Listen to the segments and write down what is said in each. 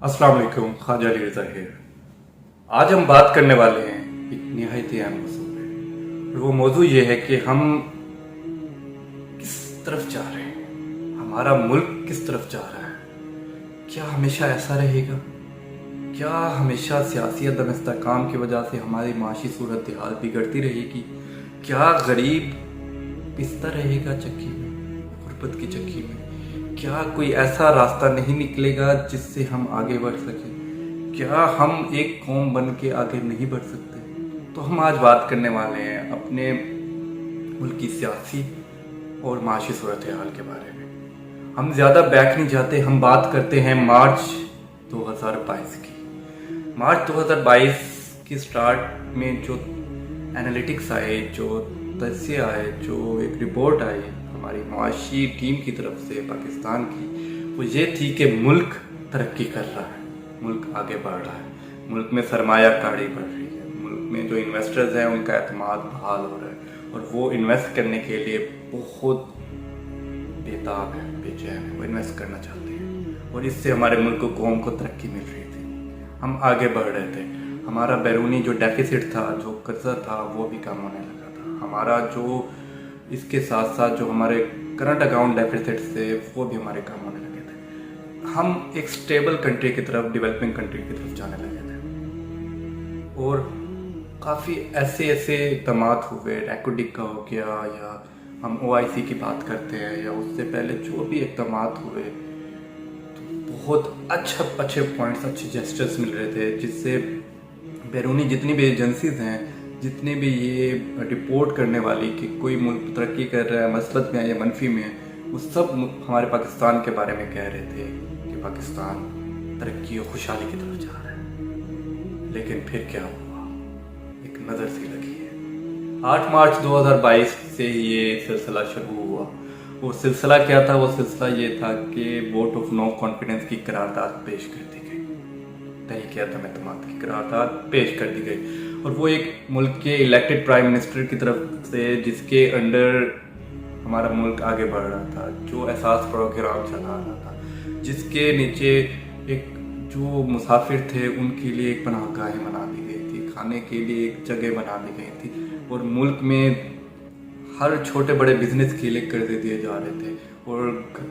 अस्सलाम वालेकुम, ख्वाजा अली रज़ा है। आज हम बात करने वाले हैं एक निहायत अहम मौजू पे, और वो मौजू ये है कि हम किस तरफ जा रहे हैं, हमारा मुल्क किस तरफ जा रहा है। क्या हमेशा ऐसा रहेगा? क्या हमेशा सियासी अदम इस्तेहकाम की वजह से हमारी माशी सूरत हाल बिगड़ती रहेगी? क्या गरीब पिसता रहेगा चक्की में, गुर्बत की चक्की में? क्या कोई ऐसा रास्ता नहीं निकलेगा जिससे हम आगे बढ़ सकें? क्या हम एक कौम बन के आगे नहीं बढ़ सकते? तो हम आज बात करने वाले हैं अपने मुल्क की सियासी और माशी सूरत हाल के बारे में। हम ज़्यादा बैक नहीं जाते, हम बात करते हैं मार्च 2022 की। मार्च 2022 की स्टार्ट में जो एनालिटिक्स आए, जो तथ्य आए, जो एक रिपोर्ट आई हमारी मुआशी टीम की तरफ से पाकिस्तान की, वो ये थी कि मुल्क तरक्की कर रहा है, मुल्क आगे बढ़ रहा है, मुल्क में सरमायाकारी बढ़ रही है, मुल्क में जो इन्वेस्टर्स हैं उनका एतमाद बहाल हो रहा है और वो इन्वेस्ट करने के लिए बहुत बेताब है, बेचैन है, वो इन्वेस्ट करना चाहते हैं और इससे हमारे मुल्क को कौम को तरक्की मिल रही थी, हम आगे बढ़ रहे थे। हमारा बैरूनी जो डेफिसिट था, जो कर्जा था, वो भी कम होने लगा था। हमारा जो इसके साथ साथ जो हमारे करंट अकाउंट डेफिसिट थे वो भी हमारे कम होने लगे थे। हम एक स्टेबल कंट्री की तरफ, डेवलपिंग कंट्री की तरफ जाने लगे थे और काफ़ी ऐसे इक़दामात हुए, एक्विडिक का हो गया, या हम OIC की बात करते हैं, या उससे पहले जो भी इक़दामात हुए, तो बहुत अच्छे पॉइंट्स, अच्छे जेस्चर्स मिल रहे थे जिससे बैरूनी जितनी भी एजेंसीज हैं, जितने भी ये रिपोर्ट करने वाली कि कोई मुल्क तरक्की कर रहा है, मसलत में है या मनफी में है, वो सब हमारे पाकिस्तान के बारे में कह रहे थे कि पाकिस्तान तरक्की और खुशहाली की तरफ जा रहा है। लेकिन फिर क्या हुआ? एक नज़र सी लगी है। 8 मार्च 2022 से ये सिलसिला शुरू हुआ। वो सिलसिला क्या था? वो सिलसिला ये था कि वोट ऑफ नो कॉन्फिडेंस की करारदाद पेश कर दी गई, तहरीक अदम एतमाद की करारदाद पेश कर दी गई, और वो एक मुल्क के इलेक्टेड प्राइम मिनिस्टर की तरफ से, जिसके अंडर हमारा मुल्क आगे बढ़ रहा था, जो एहसास प्रोग्राम चला रहा था, जिसके नीचे एक जो मुसाफिर थे उनके लिए एक पनाहगाहें बना दी गई थी, खाने के लिए एक जगह बना दी गई थी, और मुल्क में हर छोटे बड़े बिजनेस के लिए कर्जे दिए जा रहे थे और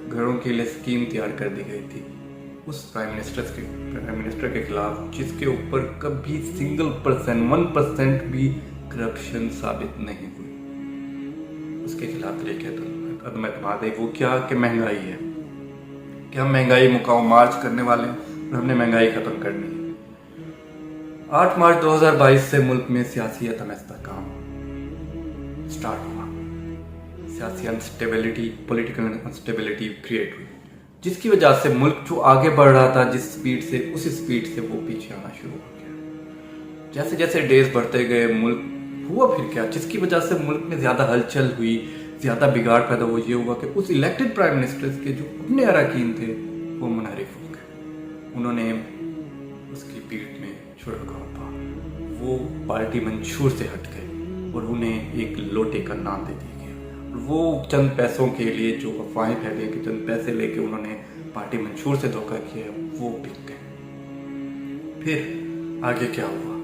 घरों के लिए स्कीम तैयार कर दी गई थी। उस प्राइम मिनिस्टर के खिलाफ, जिसके ऊपर कभी 1% भी करप्शन साबित नहीं हुई, उसके खिलाफ तहरीक अदम एतमाद है। वो क्या कि महंगाई है कि हम महंगाई मुकाम मार्च करने वाले हैं और हमने महंगाई खत्म करनी है। 8 मार्च 2022 से मुल्क में सियासी अदम इस्तेहकाम स्टार्ट हुआ, सियासी अनस्टेबिलिटी, पॉलिटिकल अनस्टेबिलिटी क्रिएट हुई, जिसकी वजह से मुल्क जो आगे बढ़ रहा था जिस स्पीड से, उसी स्पीड से वो पीछे आना शुरू हो गया। जैसे जैसे डेज बढ़ते गए, मुल्क हुआ फिर क्या, जिसकी वजह से मुल्क में ज़्यादा हलचल हुई, ज़्यादा बिगाड़ पैदा हुआ। ये हुआ कि उस इलेक्टेड प्राइम मिनिस्टर्स के जो अपने अरकान थे वो मुनहरिफ हो गए, उन्होंने उसकी पीठ में छुरा घोंपा, वो पार्टी मंशूर से हट गए और उन्हें एक लोटे का नाम दे दिया। वो चंद पैसों के लिए जो अफवाहें फैले कि चंद पैसे लेके उन्होंने पार्टी मंशूर से धोखा किया, वो बिक गए। फिर आगे क्या हुआ?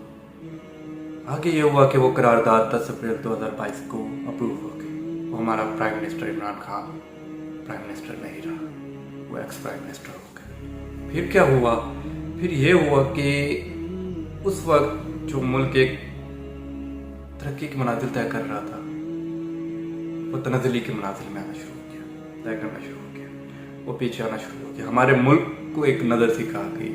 आगे ये हुआ कि वो करारदाद 10 अप्रैल 2022 को अप्रूव हो गई। वो हमारा prime minister Imran Khan prime minister नहीं रहा, वो एक्स प्राइम मिनिस्टर हो गए। फिर क्या हुआ? फिर ये हुआ कि उस वक्त जो मुल्क एक तरक्की की मनाजिल तय कर रहा था, वो तनज़ली के मनाजिल में आना शुरू हो गया, तय करना शुरू हो गया, वो पीछे आना शुरू हो गया। हमारे मुल्क को एक नज़र से खा गई,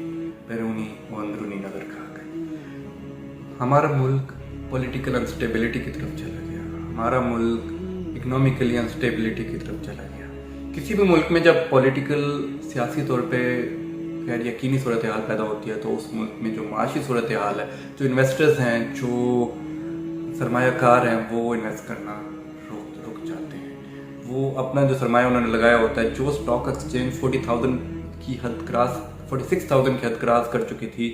बैरूनी व अंदरूनी नज़र खा गई। हमारा मुल्क पॉलिटिकल अनस्टेबिलिटी की तरफ चला गया, हमारा मुल्क इकोनॉमिकली अनस्टेबिलिटी की तरफ चला गया। किसी भी मुल्क में जब पॉलिटिकल सियासी तौर पे गैर यकीनी सूरत हाल पैदा होती है, तो उस मुल्क में जो माशी सूरत हाल है, जो इन्वेस्टर्स हैं, जो सरमायाकार हैं, वो इन्वेस्ट करना रुक जाते हैं। वो अपना जो सरमाया उन्होंने लगाया होता है, जो स्टॉक एक्सचेंज 46,000 की हद क्रॉस कर चुकी थी,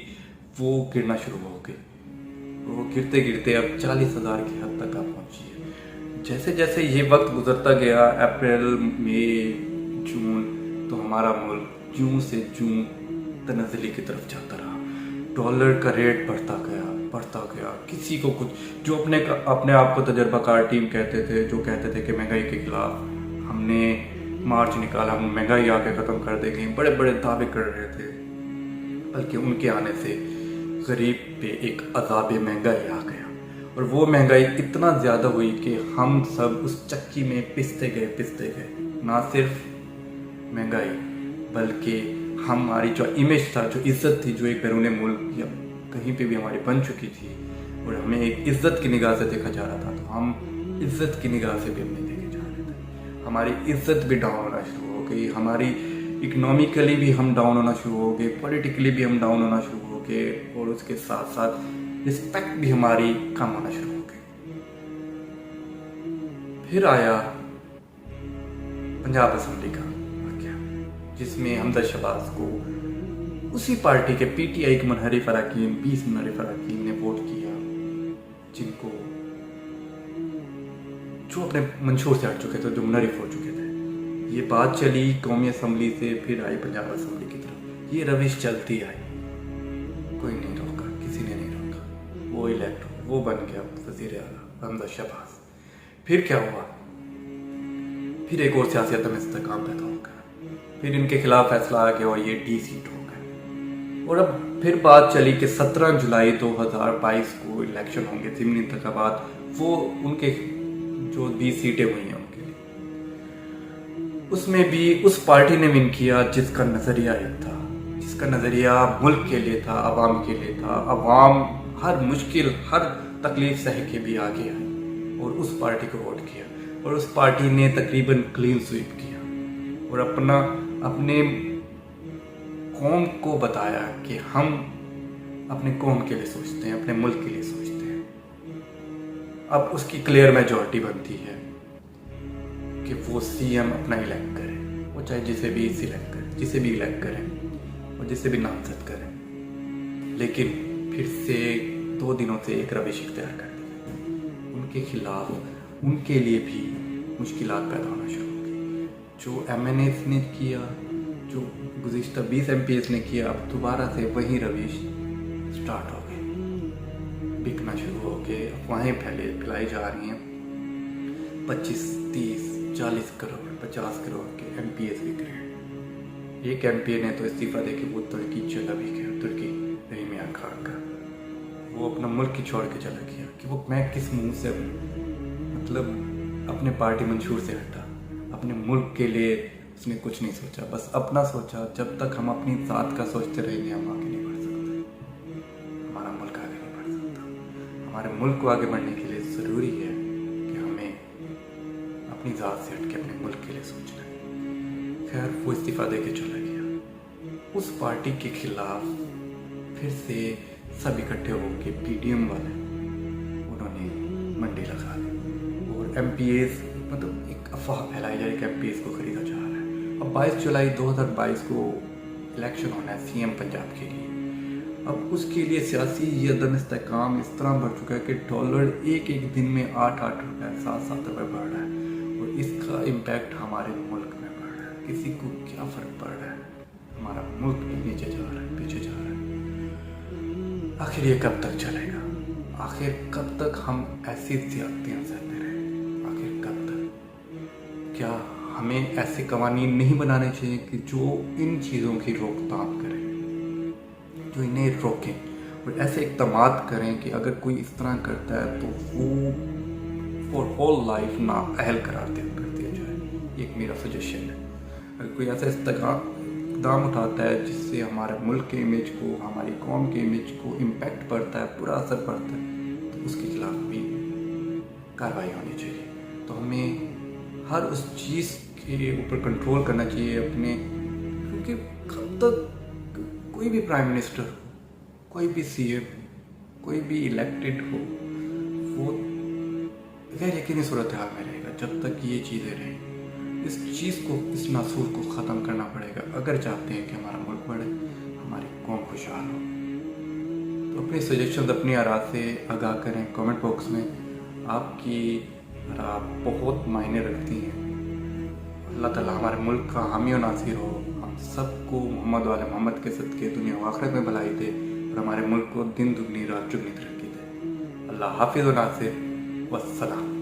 वो गिरना शुरू हो गई। वो गिरते गिरते अब 40,000 की हद तक आ पहुंची है। जैसे जैसे ये वक्त गुजरता गया, अप्रैल, मई, जून, तो हमारा मुल्क जून से जून तनज़्ज़ुली की तरफ जाता रहा। डॉलर का रेट बढ़ता गया। किसी को कुछ, जो अपने आप को तजर्बाकार टीम कहते थे, जो कहते थे कि महंगाई के खिलाफ हमने मार्च निकाला, हम महंगाई आके ख़त्म कर देंगे, बड़े बड़े दावे कर रहे थे, बल्कि उनके आने से गरीब पे एक अज़ाब महंगाई आ गया। और वो महंगाई इतना ज़्यादा हुई कि हम सब उस चक्की में पिसते गए। ना सिर्फ महंगाई, बल्कि हमारी जो इमेज था, जो इज़्ज़त थी, जो एक बैरून मुल्क या कहीं पे भी हमारी बन चुकी थी और हमें एक इज़्ज़त की निगाह से देखा जा रहा था, तो हम इज़्ज़त की निगाह से भी हम नहीं देखे जा रहे थे। हमारी इज़्ज़त भी डाउन होना शुरू हो गई, हमारी इकोनॉमिकली भी हम डाउन होना शुरू हो गए, पॉलिटिकली भी हम डाउन होना शुरू हो गए, और उसके साथ साथ रिस्पेक्ट भी हमारी कम होना शुरू हो गई। फिर आया पंजाब असेंबली का वाक़या, जिसमें हमदर्द शहबाज को उसी पार्टी के पीटीआई के मुनहरिफ अरकान, 20 मुनहरिफ अरकान ने वोट किया, जिनको जो अपने मंशूर से हट चुके थे, जो मुनहरिफ हो चुके थे। ये बात चली कौमी असम्बली से, फिर आई पंजाब असम्बली की तरफ। ये रविश चलती आई, कोई नहीं रोका, किसी ने नहीं रोका। वो इलेक्ट, वो बन गया वज़ीर आला हमदर्द शहबाज। फिर क्या हुआ? फिर एक और सियासी अदम इस्तेहकाम पैदा हो गया, फिर इनके खिलाफ फैसला आ गया और ये डी सीट हो गए। और अब फिर बात चली कि 17 जुलाई 2022 को इलेक्शन होंगे, ज़िमनी इंतखाबात, वो उनके जो 20 सीटें हुई हैं उनके लिए, उसमें भी उस पार्टी ने विन किया जिसका नज़रिया एक था, जिसका नज़रिया मुल्क के लिए था, अवाम के लिए था। अवाम हर मुश्किल, हर तकलीफ सह के भी आगे आई और उस पार्टी को वोट किया, और उस पार्टी ने तकरीबन क्लीन स्वीप किया और अपने कौम को बताया कि हम अपने कौम के लिए सोचते हैं, अपने मुल्क के लिए सोचते हैं। अब उसकी क्लियर मेजॉरिटी बनती है कि वो सीएम अपना इलेक्ट करे, वो चाहे जिसे भी इलेक्ट करें और जिसे भी नामजद करें। लेकिन फिर से 2 दिनों से एक रविश इख्तियार कर दी, उनके खिलाफ, उनके लिए भी मुश्किलात पैदा होना शुरू हो गई। जो MNAs ने किया, जो गुज़िश्ता 20 MPs ने किया, अब दोबारा से वही रविश स्टार्ट हो गई, बिकना शुरू हो गए। अफवाहें फैलाई जा रही हैं, 25, 30, 40 करोड़, 50 करोड़ के MPs बिक रहे हैं। एक MP ने तो इस्तीफा देके वो तुर्की चला भी गया, तुर्की रहीम यार खान का, वो अपना मुल्क ही छोड़ के चला गया कि वो मैं किस मुंह से, मतलब अपने पार्टी मंशूर से हटा, अपने मुल्क के लिए उसने कुछ नहीं सोचा, बस अपना सोचा। जब तक हम अपनी ज़ात का सोचते रहेंगे हम आगे नहीं बढ़ सकते, हमारा मुल्क आगे नहीं बढ़ सकता। हमारे मुल्क को आगे बढ़ने के लिए ज़रूरी है कि हमें अपनी ज़ात से हट के अपने मुल्क के लिए सोचना है। खैर, वो इस्तीफ़ा दे के चला गया। उस पार्टी के खिलाफ फिर से सब इकट्ठे होकर PDM वाले उन्होंने मंडी लगा दी और MPs, मतलब एक अफवाह फैलाई जा रही कि MPs को खरीदा जा रहा है। अब 22 जुलाई 2022 को इलेक्शन होना है CM पंजाब के लिए। अब उसके लिए सियासी ये अदम इस्तेहकाम इस तरह बढ़ चुका है कि डॉलर एक दिन में 8-8 रुपये, 7-7 रुपये बढ़ रहा है, और इसका इम्पैक्ट हमारे मुल्क में बढ़ रहा है। किसी को क्या फ़र्क पड़ रहा है? हमारा मुल्क नीचे जा रहा है, पीछे जा रहा है। आखिर ये कब तक चलेगा? आखिर कब तक हम ऐसी ज़्यादतियाँ सहते रहें? आखिर कब तक? क्या हमें ऐसे कवानीन नहीं बनाने चाहिए कि जो इन चीज़ों की रोकथाम करें, जो इन्हें रोकें, और ऐसे इक़दामात करें कि अगर कोई इस तरह करता है तो वो फॉर होल लाइफ ना अहल करार कर दिया जाए। एक मेरा सजेशन है। अगर कोई ऐसा इक़दाम उठाता है जिससे हमारे मुल्क के इमेज को, हमारी कौम के इमेज को इम्पैक्ट पड़ता है, बुरा असर पड़ता है, तो उसके खिलाफ भी कार्रवाई होनी चाहिए। तो हमें हर उस चीज़ के ऊपर कंट्रोल करना चाहिए अपने, क्योंकि कब तक कोई भी प्राइम मिनिस्टर हो, कोई भी CM, कोई भी इलेक्टेड हो, वो गैर यकीनी सूरत हाल में रहेगा जब तक ये चीज़ें रहें। इस चीज़ को, इस नासूर को ख़त्म करना पड़ेगा अगर चाहते हैं कि हमारा मुल्क बढ़े, हमारी कौम खुशहाल हो। तो अपने सजेशन, अपनी आरा से आगाह करें कमेंट बॉक्स में। आपकी राय बहुत मायने रखती हैं। अल्लाह ताला हमारे मुल्क का हामी और नासिर हो। سب کو محمد والے محمد کے صدقے دنیا و آخرت میں بھلائی دے اور ہمارے ملک کو دن دگنی رات چگنی ترقی دے۔ اللہ حافظ و ناصر، والسلام۔